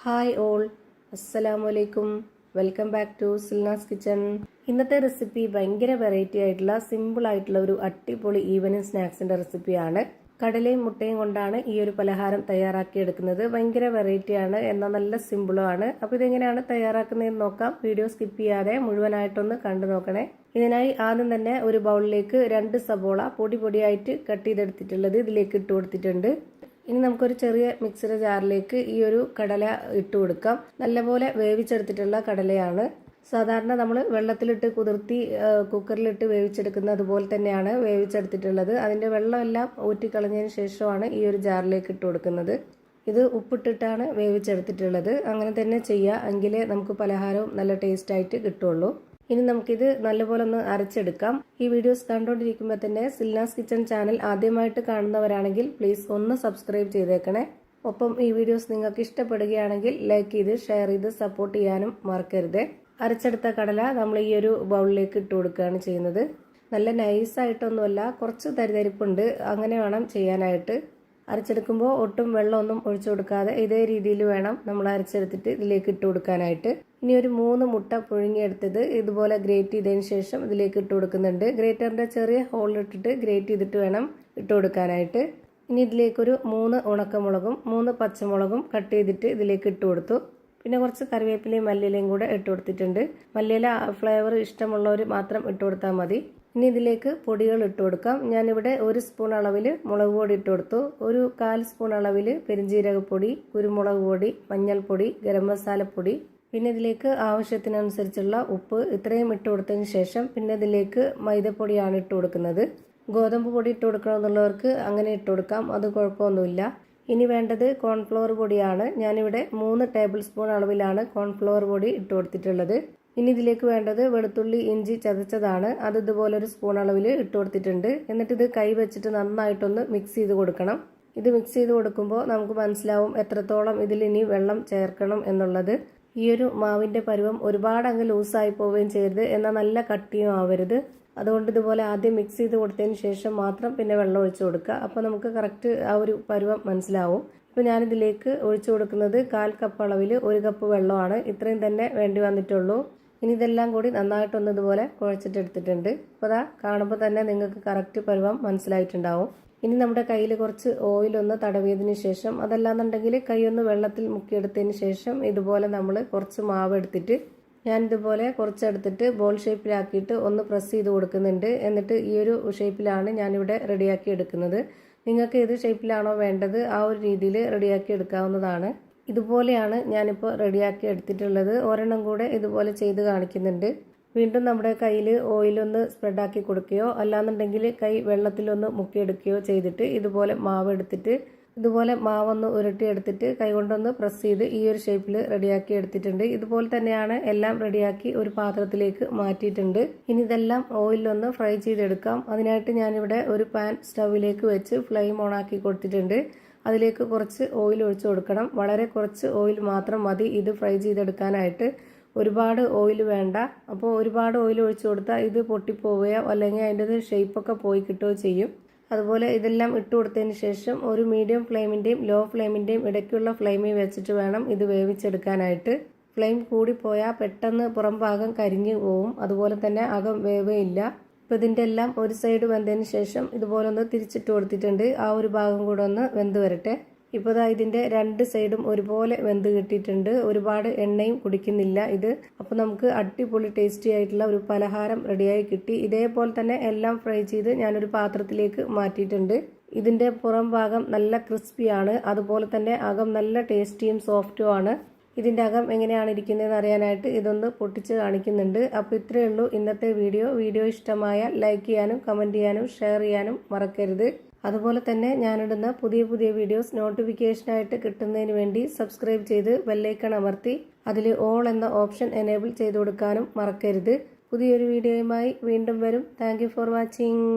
Hi all, അസ്സലാമു അലൈക്കും. Welcome back to Silna's kitchen. ഇന്നത്തെ റെസിപ്പി ഭയങ്കര വെറൈറ്റി ആയിട്ടുള്ള സിമ്പിൾ ആയിട്ടുള്ള ഒരു അടിപൊളി ഈവനിങ് സ്നാക്സിന്റെ റെസിപ്പിയാണ്. കടലയും മുട്ടയും കൊണ്ടാണ് ഈ ഒരു പലഹാരം തയ്യാറാക്കിയെടുക്കുന്നത്. ഭയങ്കര വെറൈറ്റിയാണ്, എന്നാൽ നല്ല സിമ്പിളുമാണ്. അപ്പോൾ ഇതെങ്ങനെയാണ് തയ്യാറാക്കുന്നതെന്ന് നോക്കാം. വീഡിയോ സ്കിപ്പ് ചെയ്യാതെ മുഴുവനായിട്ടൊന്ന് കണ്ടു നോക്കണേ. ഇതിനായി ആദ്യം തന്നെ ഒരു ബൗളിലേക്ക് 2 സബോള പൊടിയായിട്ട് കട്ട് ചെയ്തെടുത്തിട്ടുള്ളത് ഇതിലേക്ക് ഇട്ട് കൊടുത്തിട്ടുണ്ട്. ഇനി നമുക്കൊരു ചെറിയ മിക്സിയുടെ ജാറിലേക്ക് ഈ ഒരു കടല ഇട്ട് കൊടുക്കാം. നല്ലപോലെ വേവിച്ചെടുത്തിട്ടുള്ള കടലയാണ്. സാധാരണ നമ്മൾ വെള്ളത്തിലിട്ട് കുതിർത്തി കുക്കറിലിട്ട് വേവിച്ചെടുക്കുന്ന അതുപോലെ തന്നെയാണ് വേവിച്ചെടുത്തിട്ടുള്ളത്. അതിൻ്റെ വെള്ളമെല്ലാം ഊറ്റിക്കളഞ്ഞതിന് ശേഷമാണ് ഈ ഒരു ജാറിലേക്ക് ഇട്ട് കൊടുക്കുന്നത്. ഇത് ഉപ്പിട്ടിട്ടാണ് വേവിച്ചെടുത്തിട്ടുള്ളത്. അങ്ങനെ തന്നെ ചെയ്യുക, എങ്കിലേ നമുക്ക് പലഹാരവും നല്ല ടേസ്റ്റായിട്ട് കിട്ടുള്ളൂ. ഇനി നമുക്കിത് നല്ലപോലെ ഒന്ന് അരച്ചെടുക്കാം. ഈ വീഡിയോസ് കണ്ടുകൊണ്ടിരിക്കുമ്പോൾ തന്നെ സിൽനാസ് കിച്ചൺ ചാനൽ ആദ്യമായിട്ട് കാണുന്നവരാണെങ്കിൽ പ്ലീസ് ഒന്ന് സബ്സ്ക്രൈബ് ചെയ്തേക്കണേ. ഒപ്പം ഈ വീഡിയോസ് നിങ്ങൾക്ക് ഇഷ്ടപ്പെടുകയാണെങ്കിൽ ലൈക്ക് ചെയ്ത് ഷെയർ ചെയ്ത് സപ്പോർട്ട് ചെയ്യാനും മറക്കരുത്. അരച്ചെടുത്ത കടല നമ്മൾ ഈ ഒരു ബൗളിലേക്ക് ഇട്ട് കൊടുക്കുകയാണ് ചെയ്യുന്നത്. നല്ല നൈസായിട്ടൊന്നുമല്ല, കുറച്ച് തരിതരിപ്പുണ്ട്, അങ്ങനെ വേണം ചെയ്യാനായിട്ട്. അരച്ചെടുക്കുമ്പോൾ ഒട്ടും വെള്ളമൊന്നും ഒഴിച്ചു കൊടുക്കാതെ ഇതേ രീതിയിൽ വേണം നമ്മൾ അരച്ചെടുത്തിട്ട് ഇതിലേക്ക് ഇട്ട് കൊടുക്കാനായിട്ട്. ഇനി ഒരു 3 മുട്ട പുഴുങ്ങിയെടുത്തത് ഇതുപോലെ ഗ്രേറ്റ് ചെയ്തതിന് ശേഷം ഇതിലേക്ക് ഇട്ട് കൊടുക്കുന്നുണ്ട്. ഗ്രേറ്ററിന്റെ ചെറിയ ഹോളിലിട്ടിട്ട് ഗ്രേറ്റ് ചെയ്തിട്ട് വേണം ഇട്ട് കൊടുക്കാനായിട്ട്. ഇനി ഇതിലേക്കൊരു 3 ഉണക്കമുളകും 3 പച്ചമുളകും കട്ട് ചെയ്തിട്ട് ഇതിലേക്ക് ഇട്ട് കൊടുത്തു. പിന്നെ കുറച്ച് കറിവേപ്പിലയും മല്ലിയിലയും കൂടെ ഇട്ട് കൊടുത്തിട്ടുണ്ട്. മല്ലിയില ഫ്ലേവർ ഇഷ്ടമുള്ളവർ മാത്രം ഇട്ട് കൊടുത്താൽ മതി. ഇനി ഇതിലേക്ക് പൊടികൾ ഇട്ട് കൊടുക്കാം. ഞാനിവിടെ 1 സ്പൂൺ അളവിൽ മുളക് പൊടി ഇട്ട് കൊടുത്തു. ഒരു 1/4 സ്പൂൺ അളവിൽ പെരിഞ്ജീരകപ്പൊടി, കുരുമുളക് പൊടി, മഞ്ഞൾപ്പൊടി, ഗരം മസാലപ്പൊടി, പിന്നെ ഇതിലേക്ക് ആവശ്യത്തിനനുസരിച്ചുള്ള ഉപ്പ്, ഇത്രയും ഇട്ട് കൊടുത്തതിന് ശേഷം പിന്നെ ഇതിലേക്ക് മൈദപ്പൊടിയാണ് ഇട്ട് കൊടുക്കുന്നത്. ഗോതമ്പ് പൊടി ഇട്ട് കൊടുക്കണമെന്നുള്ളവർക്ക് അങ്ങനെ ഇട്ട് കൊടുക്കാം, അത് കുഴപ്പമൊന്നുമില്ല. ഇനി വേണ്ടത് കോൺഫ്ലവർ പൊടിയാണ്. ഞാനിവിടെ 3 ടേബിൾ സ്പൂൺ അളവിലാണ് കോൺഫ്ലവർ പൊടി ഇട്ട് കൊടുത്തിട്ടുള്ളത്. ഇനി ഇതിലേക്ക് വേണ്ടത് വെളുത്തുള്ളി ഇഞ്ചി ചതച്ചതാണ്. അത് ഇതുപോലെ 1 സ്പൂൺ അളവിൽ ഇട്ട് കൊടുത്തിട്ടുണ്ട്. എന്നിട്ട് ഇത് കൈ വെച്ചിട്ട് നന്നായിട്ടൊന്ന് മിക്സ് ചെയ്ത് കൊടുക്കണം. ഇത് മിക്സ് ചെയ്ത് കൊടുക്കുമ്പോൾ നമുക്ക് മനസ്സിലാവും എത്രത്തോളം ഇതിൽ ഇനി വെള്ളം ചേർക്കണം എന്നുള്ളത്. ഈ ഒരു മാവിൻ്റെ പരുവം ഒരുപാട് അങ്ങ് ലൂസായി പോവുകയും ചെയ്യരുത്, എന്നാൽ നല്ല കട്ടിയും ആവരുത്. അതുകൊണ്ട് ഇതുപോലെ ആദ്യം മിക്സ് ചെയ്ത് കൊടുത്തതിന് ശേഷം മാത്രം പിന്നെ വെള്ളം ഒഴിച്ചു കൊടുക്കുക. അപ്പോൾ നമുക്ക് കറക്റ്റ് ആ ഒരു പരുവം മനസ്സിലാവും. ഇപ്പോൾ ഞാനിതിലേക്ക് ഒഴിച്ചു കൊടുക്കുന്നത് 1/4 കപ്പ് അളവിൽ 1 കപ്പ് വെള്ളമാണ്. ഇത്രയും തന്നെ വേണ്ടി വന്നിട്ടുള്ളൂ. ഇനി ഇതെല്ലാം കൂടി നന്നായിട്ടൊന്ന് ഇതുപോലെ കുഴച്ചിട്ടെടുത്തിട്ടുണ്ട്. അപ്പോൾ അതാ കാണുമ്പോൾ തന്നെ നിങ്ങൾക്ക് കറക്റ്റ് പരുവം മനസ്സിലായിട്ടുണ്ടാവും. ഇനി നമ്മുടെ കയ്യിൽ കുറച്ച് ഓയിലൊന്ന് തടവിയതിന് ശേഷം, അതല്ലാന്നുണ്ടെങ്കിൽ കൈയൊന്ന് വെള്ളത്തിൽ മുക്കിയെടുത്തതിന് ശേഷം ഇതുപോലെ നമ്മൾ കുറച്ച് മാവ് എടുത്തിട്ട് ഞാനിതുപോലെ കുറച്ചെടുത്തിട്ട് ബോൾ ഷേപ്പിലാക്കിയിട്ട് ഒന്ന് പ്രസ് ചെയ്ത് കൊടുക്കുന്നുണ്ട്. എന്നിട്ട് ഈ ഒരു ഷേപ്പിലാണ് ഞാനിവിടെ റെഡിയാക്കി എടുക്കുന്നത്. നിങ്ങൾക്ക് ഏത് ഷേപ്പിലാണോ വേണ്ടത് ആ ഒരു രീതിയിൽ റെഡിയാക്കി എടുക്കാവുന്നതാണ്. ഇതുപോലെയാണ് ഞാനിപ്പോൾ റെഡിയാക്കി എടുത്തിട്ടുള്ളത്. ഒരെണ്ണം കൂടെ ഇതുപോലെ ചെയ്ത് കാണിക്കുന്നുണ്ട്. വീണ്ടും നമ്മുടെ കയ്യിൽ ഓയിലൊന്ന് സ്പ്രെഡാക്കി കൊടുക്കുകയോ അല്ലാന്നുണ്ടെങ്കിൽ കൈ വെള്ളത്തിലൊന്ന് മുക്കിയെടുക്കുകയോ ചെയ്തിട്ട് ഇതുപോലെ മാവ് എടുത്തിട്ട് ഇതുപോലെ മാവൊന്ന് ഉരുട്ടിയെടുത്തിട്ട് കൈകൊണ്ടൊന്ന് പ്രസ് ചെയ്ത് ഈ ഒരു ഷേപ്പിൽ റെഡിയാക്കി എടുത്തിട്ടുണ്ട്. ഇതുപോലെ തന്നെയാണ് എല്ലാം റെഡിയാക്കി ഒരു പാത്രത്തിലേക്ക് മാറ്റിയിട്ടുണ്ട്. ഇനി ഇതെല്ലാം ഓയിലൊന്ന് ഫ്രൈ ചെയ്തെടുക്കാം. അതിനായിട്ട് ഞാനിവിടെ ഒരു പാൻ സ്റ്റൗവിലേക്ക് വെച്ച് ഫ്ലെയിം ഓണാക്കി കൊടുത്തിട്ടുണ്ട്. അതിലേക്ക് കുറച്ച് ഓയിൽ ഒഴിച്ചു കൊടുക്കണം. വളരെ കുറച്ച് ഓയിൽ മാത്രം മതി ഇത് ഫ്രൈ ചെയ്തെടുക്കാനായിട്ട്. ഒരുപാട് ഓയിൽ വേണ്ട. അപ്പോൾ ഒരുപാട് ഓയിൽ ഒഴിച്ചു കൊടുത്താൽ ഇത് പൊട്ടിപ്പോവുകയോ അല്ലെങ്കിൽ അതിൻ്റെ ഷേപ്പൊക്കെ പോയി കിട്ടുകയോ ചെയ്യും. അതുപോലെ ഇതെല്ലാം ഇട്ട് കൊടുത്തതിന് ശേഷം ഒരു മീഡിയം ഫ്ലെയിമിൻ്റെയും ലോ ഫ്ലെയിമിൻ്റെയും ഇടയ്ക്കുള്ള ഫ്ലെയിമിൽ വെച്ചിട്ട് വേണം ഇത് വേവിച്ചെടുക്കാനായിട്ട്. ഫ്ലെയിം കൂടിപ്പോയാൽ പെട്ടെന്ന് പുറം ഭാഗം കരിഞ്ഞു പോവും, അതുപോലെ തന്നെ അകം വേവയില്ല. ഇപ്പോൾ ഇതിൻ്റെ എല്ലാം ഒരു സൈഡ് വെന്തതിന് ശേഷം ഇതുപോലെ ഒന്ന് തിരിച്ചിട്ട് കൊടുത്തിട്ടുണ്ട്. ആ ഒരു ഭാഗം കൂടെ ഒന്ന് വെന്ത് വരട്ടെ. ഇപ്പോൾ ഇതിൻ്റെ 2 സൈഡും ഒരുപോലെ വെന്ത് കിട്ടിയിട്ടുണ്ട്. ഒരുപാട് എണ്ണയും കുടിക്കുന്നില്ല ഇത്. അപ്പോൾ നമുക്ക് അടിപൊളി ടേസ്റ്റി ആയിട്ടുള്ള ഒരു പലഹാരം റെഡിയായി കിട്ടി. ഇതേപോലെ തന്നെ എല്ലാം ഫ്രൈ ചെയ്ത് ഞാനൊരു പാത്രത്തിലേക്ക് മാറ്റിയിട്ടുണ്ട്. ഇതിൻ്റെ പുറം ഭാഗം നല്ല ക്രിസ്പിയാണ്, അതുപോലെ തന്നെ അകം നല്ല ടേസ്റ്റിയും സോഫ്റ്റും ആണ്. ഇതിൻ്റെ അകം എങ്ങനെയാണ് ഇരിക്കുന്നതെന്ന് അറിയാനായിട്ട് ഇതൊന്ന് പൊട്ടിച്ച് കാണിക്കുന്നുണ്ട്. അപ്പോൾ ഇത്രയേ ഉള്ളൂ ഇന്നത്തെ വീഡിയോ ഇഷ്ടമായ ലൈക്ക് ചെയ്യാനും കമൻറ്റ് ചെയ്യാനും ഷെയർ ചെയ്യാനും മറക്കരുത്. അതുപോലെ തന്നെ ഞാനിടുന്ന പുതിയ വീഡിയോസ് നോട്ടിഫിക്കേഷനായിട്ട് കിട്ടുന്നതിന് വേണ്ടി സബ്സ്ക്രൈബ് ചെയ്ത് ബെല്ലൈക്കൺ അമർത്തി അതിൽ ഓൾ എന്ന ഓപ്ഷൻ എനേബിൾ ചെയ്ത് കൊടുക്കാനും മറക്കരുത്. പുതിയൊരു വീഡിയോയുമായി വീണ്ടും വരും. Thank you for watching.